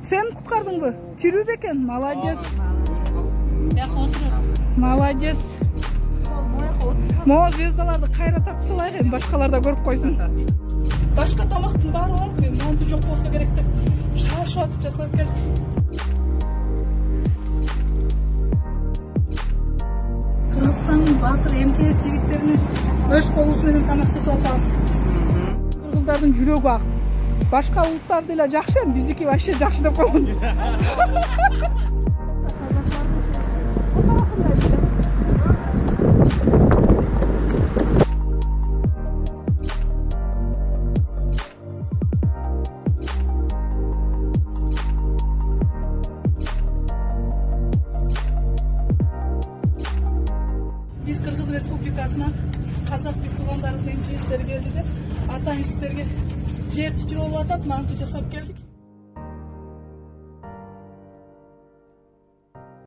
Sen kutkardыңбы? Тирүү бекен, молодец. Молодец. Мо звездаларды кайратып салайық, эми башкалар да көрүп койсун. Башка тамактын баары бар, мен монту жок болсо керек деп шашып атып жасап келдим. Кыргызстандын батыр МЧС жигиттерине өз колубуз менен тамак жасап атабыз. Кыргыздардын жүрөгү ак. Башка улуттар деле жакшы, биздики вообще жакшы деп койгон. Биз Кыргыз Республикасына казак туугандарыбыз МЧСтер келди деп атаң сиздерге жер титирөө болуп атат, манту жасап келдик.